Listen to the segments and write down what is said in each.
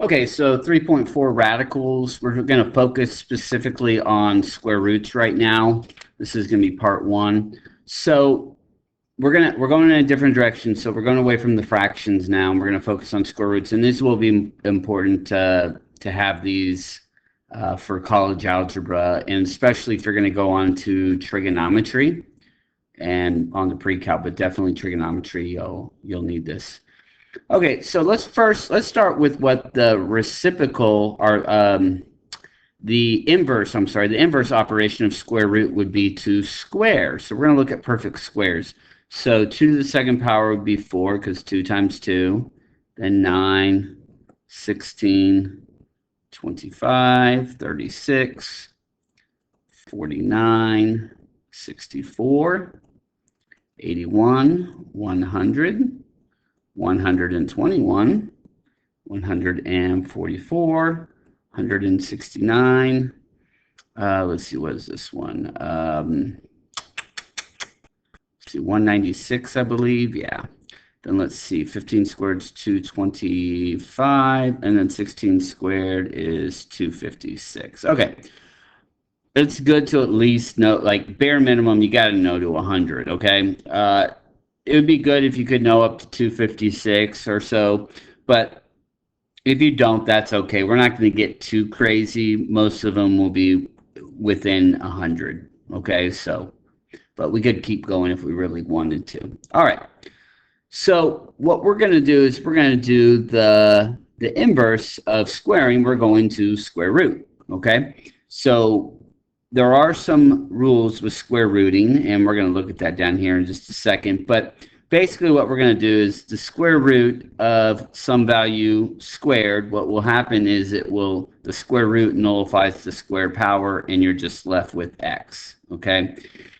Okay, so 3.4 radicals. We're going to focus specifically on square roots right now. This is going to be part one. So we're going in a different direction. So we're going away from the fractions now, and we're going to focus on square roots. And this will be important to have these for college algebra, and especially if you're going to go on to trigonometry and on the pre-calc, but definitely trigonometry. You'll need this. Okay, so let's start with what the reciprocal or the inverse operation of square root would be to square. So we're going to look at perfect squares. So 2 to the second power would be 4 because 2 times 2, then 9, 16, 25, 36, 49, 64, 81, 100. 121, 144, 169. Let's see, what is this one? Let's see, 196, I believe. Yeah. Then let's see, 15 squared is 225, and then 16 squared is 256. Okay. It's good to at least know, like bare minimum, you got to know to 100, okay? It would be good if you could know up to 256 or so, but if you don't, that's okay. We're not going to get too crazy. Most of them will be within 100, okay? So, but we could keep going if we really wanted to. All right. So what we're going to do is we're going to do the inverse of squaring. We're going to square root, okay? So there are some rules with square rooting, and we're going to look at that down here in just a second. But basically what we're going to do is the square root of some value squared. What will happen is the square root nullifies the square power, and you're just left with x, okay?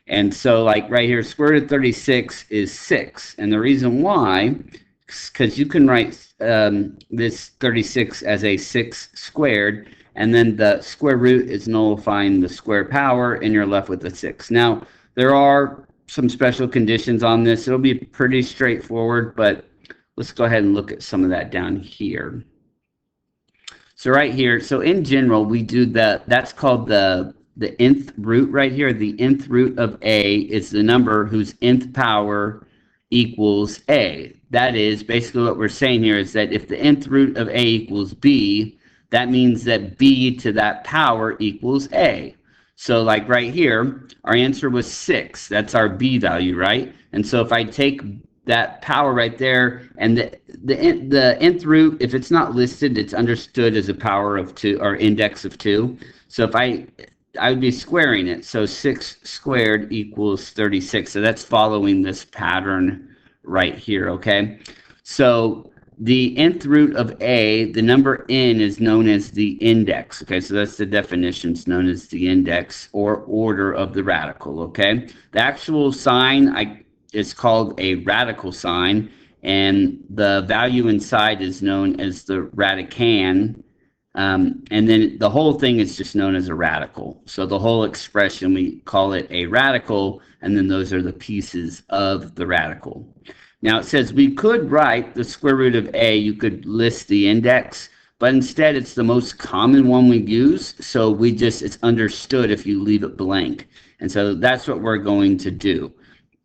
And so like right here, square root of 36 is 6. And the reason why, because you can write this 36 as a 6 squared, and then the square root is nullifying the square power, and you're left with a 6. Now, there are some special conditions on this. It'll be pretty straightforward, but let's go ahead and look at some of that down here. So right here, so in general, we do that's called the nth root right here. The nth root of a is the number whose nth power equals a. That is, basically what we're saying here is that if the nth root of a equals b, that means that b to that power equals a. So like right here, our answer was 6. That's our b value, right? And so if I take that power right there, and the nth root, if it's not listed, it's understood as a power of 2 or index of 2. So if I would be squaring it. So 6 squared equals 36. So that's following this pattern right here, okay? So the nth root of a, the number n is known as the index. Okay, so that's the definition. It's known as the index or order of the radical. Okay, the actual sign is called a radical sign, and the value inside is known as the radicand. And then the whole thing is just known as a radical. So the whole expression, we call it a radical, and then those are the pieces of the radical. Now it says we could write the square root of a, you could list the index, but instead it's the most common one we use, so it's understood if you leave it blank. And so that's what we're going to do.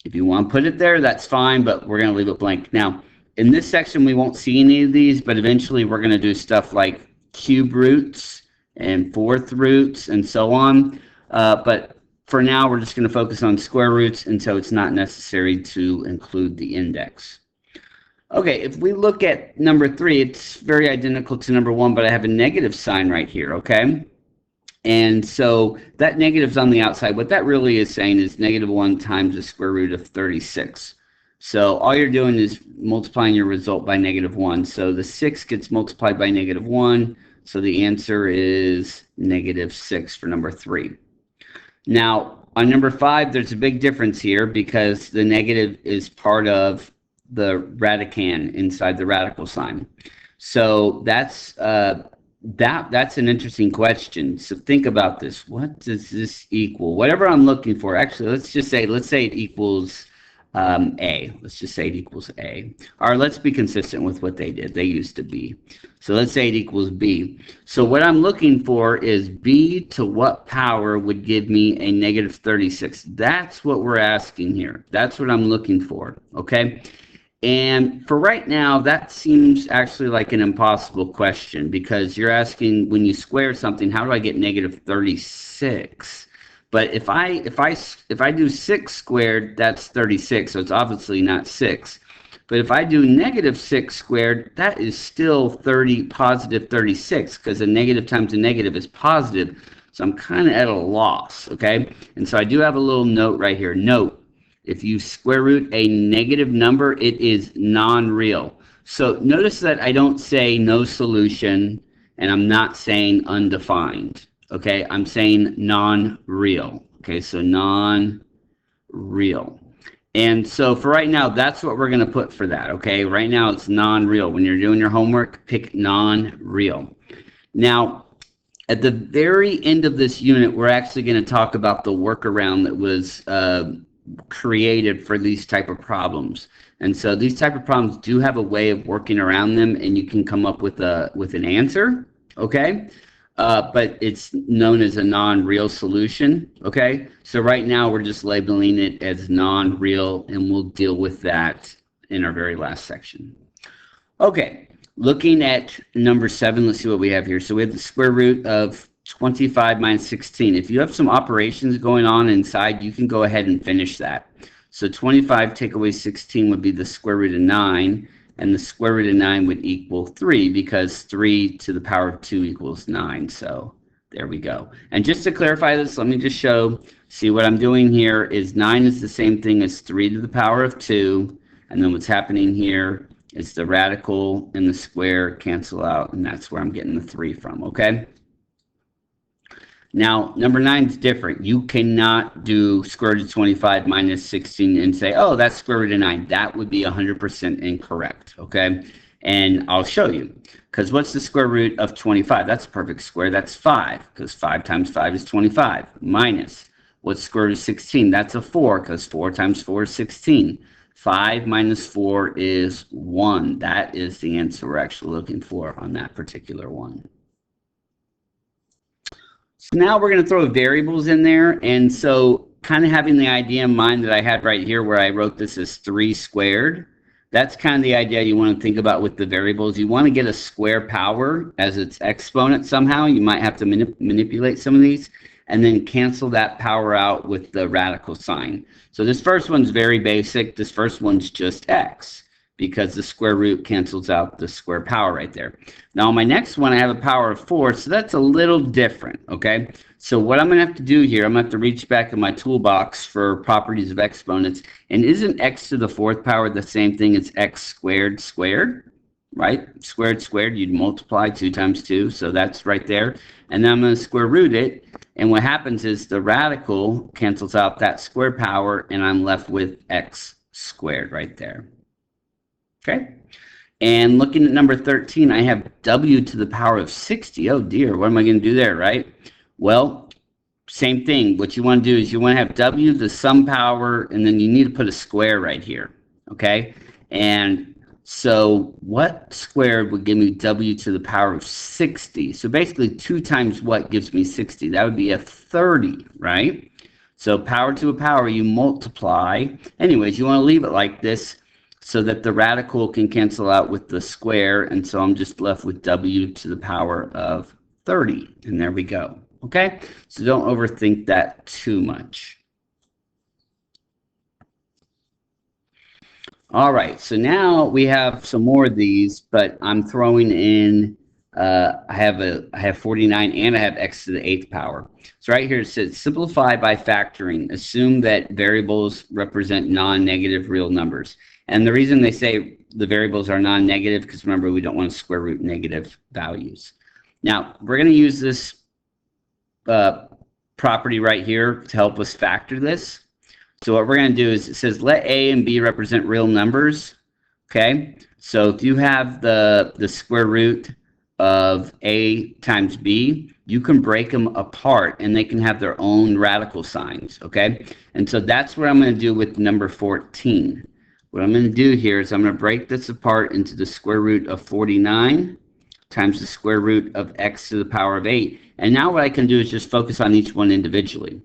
If you want to put it there, that's fine, but we're going to leave it blank. Now, in this section we won't see any of these, but eventually we're going to do stuff like cube roots and fourth roots and so on. But for now, we're just going to focus on square roots, and so it's not necessary to include the index. Okay, if we look at number 3, it's very identical to number 1, but I have a negative sign right here, okay? And so that negative's on the outside. What that really is saying is -1 times the square root of 36. So all you're doing is multiplying your result by -1. So the 6 gets multiplied by -1, so the answer is -6 for number 3. Now, on number 5, there's a big difference here because the negative is part of the radicand inside the radical sign. So that's an interesting question. So think about this. What does this equal? Whatever I'm looking for. Actually, let's say it equals A. Let's just say it equals A. Or let's be consistent with what they did. They used to B. So let's say it equals B. So what I'm looking for is B to what power would give me a negative 36. That's what we're asking here. That's what I'm looking for, okay? And for right now, that seems actually like an impossible question because you're asking when you square something, how do I get negative 36? But if I do 6 squared, that's 36, so it's obviously not 6. But if I do negative 6 squared, that is still positive 36 because a negative times a negative is positive. So I'm kind of at a loss, okay? And so I do have a little note right here. Note, if you square root a negative number, it is non-real. So notice that I don't say no solution, and I'm not saying undefined, okay? I'm saying non-real, okay? So non-real. And so for right now, that's what we're going to put for that, okay? Right now, it's non-real. When you're doing your homework, pick non-real. Now, at the very end of this unit, we're actually going to talk about the workaround that was created for these type of problems. And so these type of problems do have a way of working around them, and you can come up with an answer, okay? But it's known as a non-real solution, okay? So right now we're just labeling it as non-real, and we'll deal with that in our very last section. Okay, looking at number 7, let's see what we have here. So we have the square root of 25 minus 16. If you have some operations going on inside, you can go ahead and finish that. So 25 take away 16 would be the square root of 9, and the square root of 9 would equal 3 because 3 to the power of 2 equals 9. So there we go. And just to clarify this, let me just see what I'm doing here is 9 is the same thing as 3 to the power of 2, and then what's happening here is the radical and the square cancel out, and that's where I'm getting the 3 from, okay? Now, number 9 is different. You cannot do square root of 25 minus 16 and say, oh, that's square root of 9. That would be 100% incorrect, okay? And I'll show you. Because what's the square root of 25? That's a perfect square. That's 5, because 5 times 5 is 25. Minus, what's square root of 16? That's a 4, because 4 times 4 is 16. 5 minus 4 is 1. That is the answer we're actually looking for on that particular one. So now we're going to throw variables in there, and so kind of having the idea in mind that I had right here where I wrote this as 3 squared, that's kind of the idea you want to think about with the variables. You want to get a square power as its exponent somehow. You might have to manipulate some of these, and then cancel that power out with the radical sign. So this first one's very basic. This first one's just x, because the square root cancels out the square power right there. Now, on my next one, I have a power of 4, so that's a little different, okay? So what I'm going to have to do here, I'm going to have to reach back in my toolbox for properties of exponents. And isn't x to the 4th power the same thing as x squared squared, right? Squared squared, you'd multiply 2 times 2, so that's right there. And then I'm going to square root it, and what happens is the radical cancels out that square power, and I'm left with x squared right there. Okay, and looking at number 13, I have w to the power of 60. Oh dear, what am I going to do there, right? Well, same thing. What you want to do is you want to have w to some power, and then you need to put a square right here, okay? And so what squared would give me w to the power of 60? So basically 2 times what gives me 60? That would be a 30, right? So power to a power, you multiply. Anyways, you want to leave it like this, so that the radical can cancel out with the square, and so I'm just left with w to the power of 30, and there we go, okay? So don't overthink that too much. All right, so now we have some more of these, but I'm throwing in, I have 49, and I have x to the 8th power. So right here it says, simplify by factoring. Assume that variables represent non-negative real numbers. And the reason they say the variables are non-negative, because remember, we don't want to square root negative values. Now, we're going to use this property right here to help us factor this. So what we're going to do is, it says, let a and b represent real numbers. Okay, so if you have the square root of A times B, you can break them apart and they can have their own radical signs, okay? And so that's what I'm going to do with number 14. What I'm going to do here is I'm going to break this apart into the square root of 49 times the square root of x to the power of 8. And now what I can do is just focus on each one individually.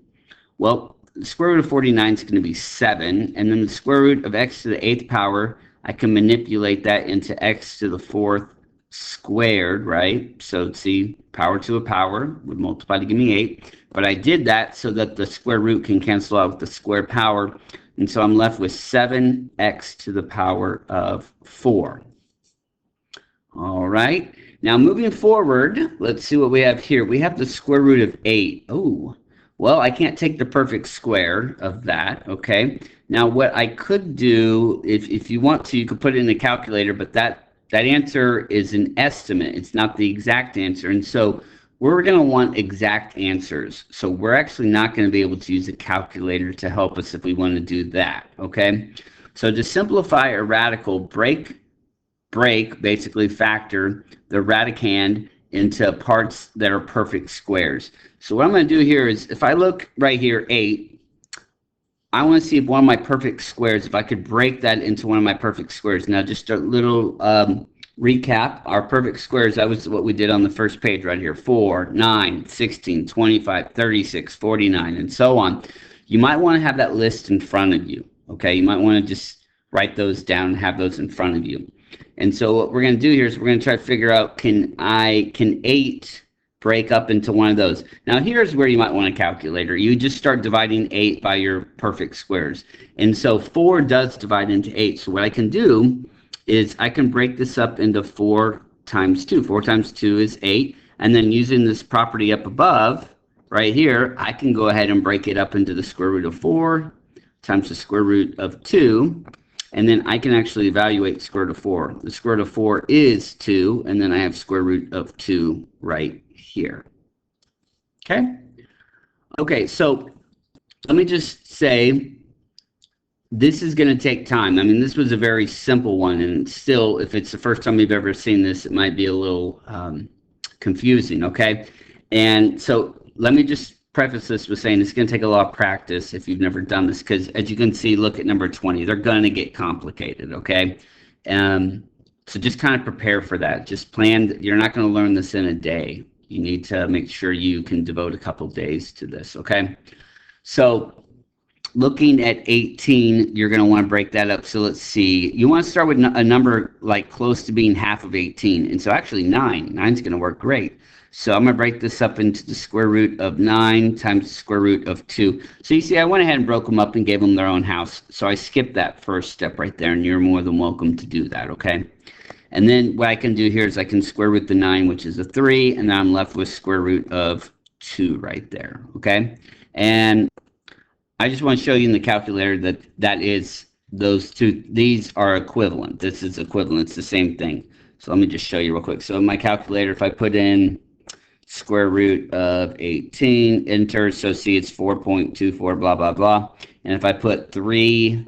Well, the square root of 49 is going to be 7, and then the square root of x to the 8th power, I can manipulate that into x to the 4th squared, right? So see, power to a power would multiply to give me 8. But I did that so that the square root can cancel out with the square power. And so I'm left with 7x to the power of 4. All right. Now moving forward, let's see what we have here. We have the square root of 8. Oh, well, I can't take the perfect square of that, okay? Now what I could do, if you want to, you could put it in a calculator, but that answer is an estimate. It's not the exact answer. And so we're going to want exact answers. So we're actually not going to be able to use a calculator to help us if we want to do that, okay? So to simplify a radical, break, basically factor the radicand into parts that are perfect squares. So what I'm going to do here is, if I look right here, 8, I want to see if one of my perfect squares, if I could break that into one of my perfect squares. Now, just a little recap. Our perfect squares, that was what we did on the first page right here. 4, 9, 16, 25, 36, 49, and so on. You might want to have that list in front of you, okay? You might want to just write those down and have those in front of you. And so what we're going to do here is we're going to try to figure out, can 8 break up into one of those? Now here's where you might want a calculator. You just start dividing 8 by your perfect squares. And so 4 does divide into 8. So what I can do is I can break this up into 4 times 2. 4 times 2 is 8. And then using this property up above, right here, I can go ahead and break it up into the square root of 4 times the square root of 2. And then I can actually evaluate the square root of 4. The square root of 4 is 2, and then I have square root of 2 right here. Okay? Okay, so let me just say, this is going to take time. I mean, this was a very simple one, and still, if it's the first time you've ever seen this, it might be a little confusing, okay? And so let me just preface this with saying it's going to take a lot of practice if you've never done this, because as you can see, look at number 20. They're going to get complicated, okay? So just kind of prepare for that. Just plan. You're not going to learn this in a day. You need to make sure you can devote a couple days to this, okay? So looking at 18, you're going to want to break that up. So let's see. You want to start with a number like close to being half of 18. And so actually 9. 9 is going to work great. So I'm going to break this up into the square root of 9 times the square root of 2. So you see, I went ahead and broke them up and gave them their own house. So I skipped that first step right there, and you're more than welcome to do that, okay? And then what I can do here is I can square root the 9, which is a 3, and then I'm left with square root of 2 right there, okay? And I just want to show you in the calculator that is those two. These are equivalent. This is equivalent. It's the same thing. So let me just show you real quick. So in my calculator, if I put in square root of 18, enter, so see it's 4.24, blah, blah, blah. And if I put 3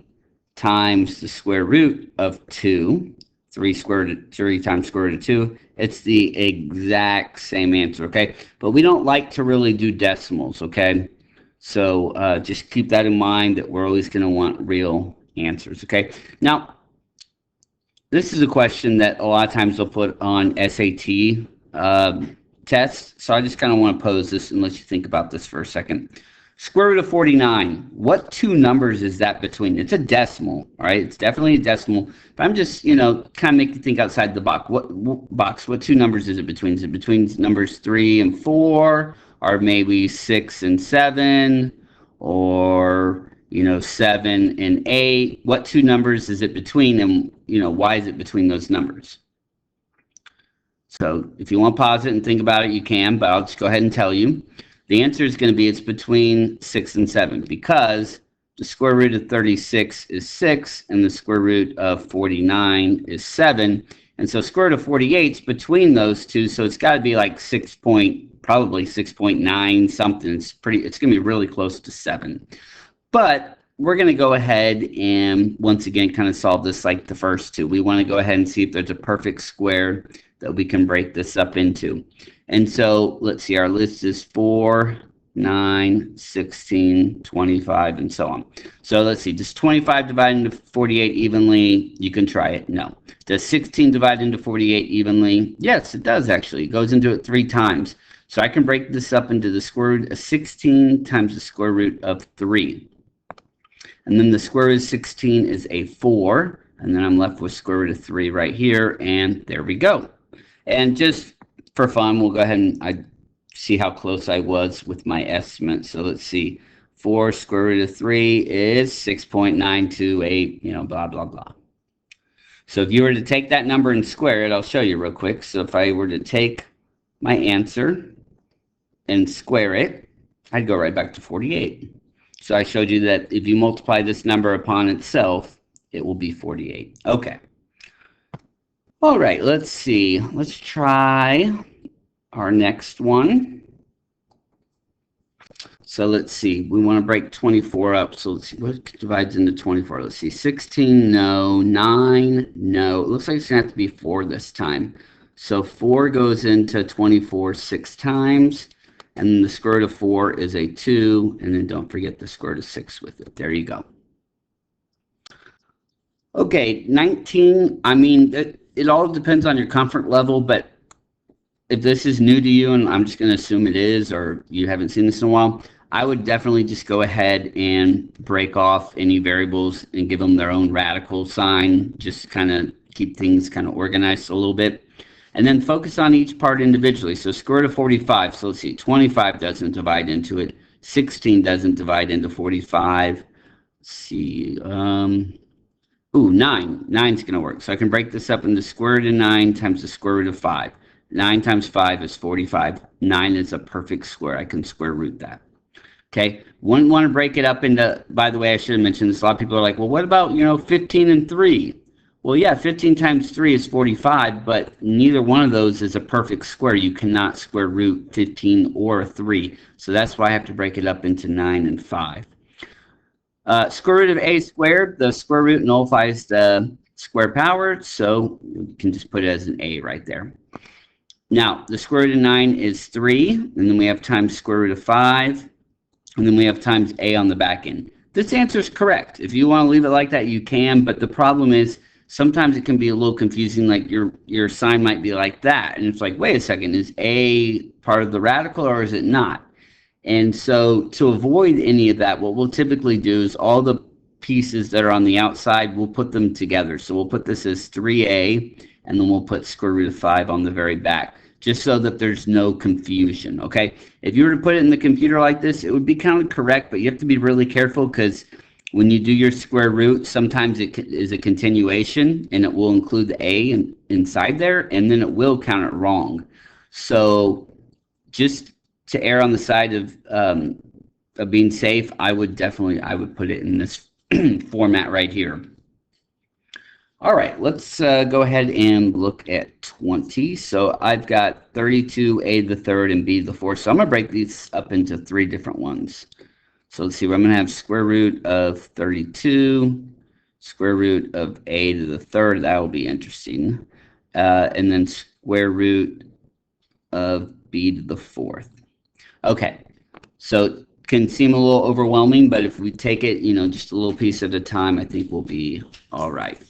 times the square root of 2, 3 times square root of 2, it's the exact same answer, okay? But we don't like to really do decimals, okay? So just keep that in mind, that we're always going to want real answers, okay? Now, this is a question that a lot of times they'll put on SAT tests, so I just kind of want to pose this and let you think about this for a second. Square root of 49, what two numbers is that between? It's a decimal, all right? It's definitely a decimal, but I'm just, kind of make you think outside the box. What two numbers is it between? Is it between numbers 3 and 4, or maybe 6 and 7, or, 7 and 8? What two numbers is it between, and, why is it between those numbers? So if you want to pause it and think about it, you can, but I'll just go ahead and tell you. The answer is going to be it's between 6 and 7, because the square root of 36 is 6 and the square root of 49 is 7. And so square root of 48 is between those two, so it's got to be like probably 6.9 something. It's going to be really close to 7. But we're going to go ahead and once again kind of solve this like the first two. We want to go ahead and see if there's a perfect square that we can break this up into. And so let's see, our list is 4, 9, 16, 25, and so on. So let's see, does 25 divide into 48 evenly? You can try it. No. Does 16 divide into 48 evenly? Yes, it does actually. It goes into it 3 times. So I can break this up into the square root of 16 times the square root of 3. And then the square root of 16 is a 4. And then I'm left with square root of 3 right here. And there we go. And just for fun, we'll go ahead and see how close I was with my estimate. So let's see. 4 square root of 3 is 6.928, blah, blah, blah. So if you were to take that number and square it, I'll show you real quick. So if I were to take my answer and square it, I'd go right back to 48. So I showed you that if you multiply this number upon itself, it will be 48. Okay. All right, let's see. Let's try our next one. So let's see. We want to break 24 up. So let's see what divides into 24. Let's see. 16, no. 9, no. It looks like it's going to have to be 4 this time. So 4 goes into 24 6 times. And then the square root of 4 is a 2. And then don't forget the square root of 6 with it. There you go. Okay, 19. I mean, it all depends on your comfort level, but if this is new to you, and I'm just going to assume it is, or you haven't seen this in a while, I would definitely just go ahead and break off any variables and give them their own radical sign, just kind of keep things kind of organized a little bit. And then focus on each part individually. So square root of 45, so let's see, 25 doesn't divide into it, 16 doesn't divide into 45. Let's see, 9. 9's going to work. So I can break this up into square root of 9 times the square root of 5. 9 times 5 is 45. 9 is a perfect square. I can square root that. Okay, wouldn't want to break it up into, by the way, I should have mentioned this. A lot of people are like, well, what about, 15 and 3? Well, yeah, 15 times 3 is 45, but neither one of those is a perfect square. You cannot square root 15 or 3. So that's why I have to break it up into 9 and 5. Square root of a squared, the square root nullifies the square power, so you can just put it as an a right there. Now, the square root of 9 is 3, and then we have times square root of 5, and then we have times a on the back end. This answer is correct. If you want to leave it like that, you can, but the problem is sometimes it can be a little confusing, like your sign might be like that, and it's like, wait a second, is a part of the radical or is it not? And so to avoid any of that, what we'll typically do is all the pieces that are on the outside, we'll put them together. So we'll put this as 3a, and then we'll put square root of 5 on the very back, just so that there's no confusion, okay? If you were to put it in the computer like this, it would be kind of correct, but you have to be really careful because when you do your square root, sometimes it is a continuation, and it will include the a inside there, and then it will count it wrong. So just to err on the side of being safe, I would put it in this format right here. All right, let's go ahead and look at 20. So I've got 32, a to the third, and b to the fourth. So I'm going to break these up into 3 different ones. So let's see, I'm going to have square root of 32, square root of a to the third. That will be interesting. And then square root of b to the fourth. Okay, so it can seem a little overwhelming, but if we take it, just a little piece at a time, I think we'll be all right.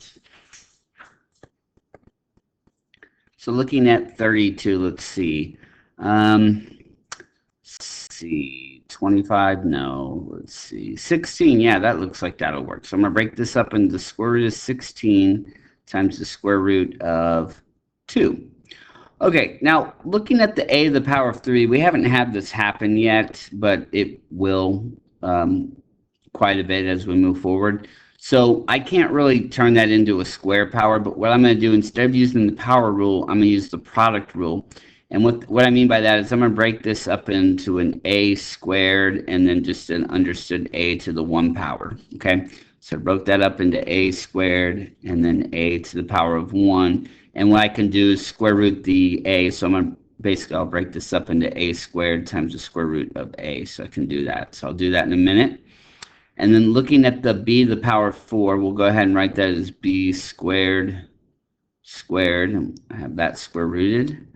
So looking at 32, let's see. 25, no. Let's see. 16, yeah, that looks like that'll work. So I'm going to break this up into the square root of 16 times the square root of 2. Okay, now looking at the a to the power of 3, we haven't had this happen yet, but it will quite a bit as we move forward. So I can't really turn that into a square power, but what I'm going to do, instead of using the power rule, I'm going to use the product rule. And what I mean by that is I'm going to break this up into an a squared and then just an understood a to the 1 power, okay? So I broke that up into a squared and then a to the power of 1. And what I can do is square root the a, so I'm going to basically, I'll break this up into a squared times the square root of a, so I can do that. So I'll do that in a minute. And then looking at the b to the power of 4, we'll go ahead and write that as b squared squared, and I have that square rooted.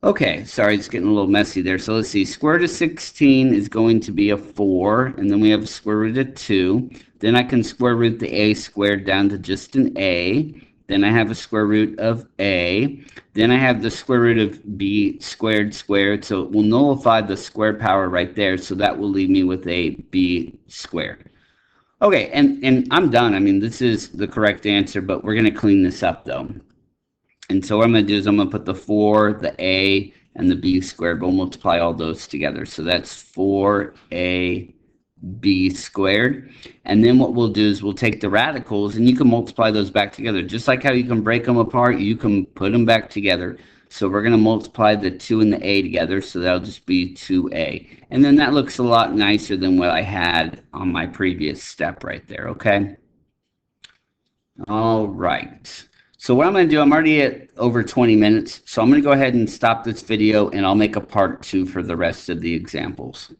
Okay, sorry, it's getting a little messy there. So let's see, square root of 16 is going to be a 4, and then we have square root of 2. Then I can square root the a squared down to just an a. Then I have a square root of a. Then I have the square root of b squared squared, so it will nullify the square power right there, so that will leave me with a b squared. Okay, and I'm done. I mean, this is the correct answer, but we're going to clean this up, though. And so what I'm going to do is I'm going to put the 4, the a, and the b squared. We'll multiply all those together. So that's 4ab squared. And then what we'll do is we'll take the radicals, and you can multiply those back together. Just like how you can break them apart, you can put them back together. So we're going to multiply the 2 and the a together, so that'll just be 2a. And then that looks a lot nicer than what I had on my previous step right there, okay? All right. So what I'm going to do, I'm already at over 20 minutes, so I'm going to go ahead and stop this video, and I'll make a part 2 for the rest of the examples.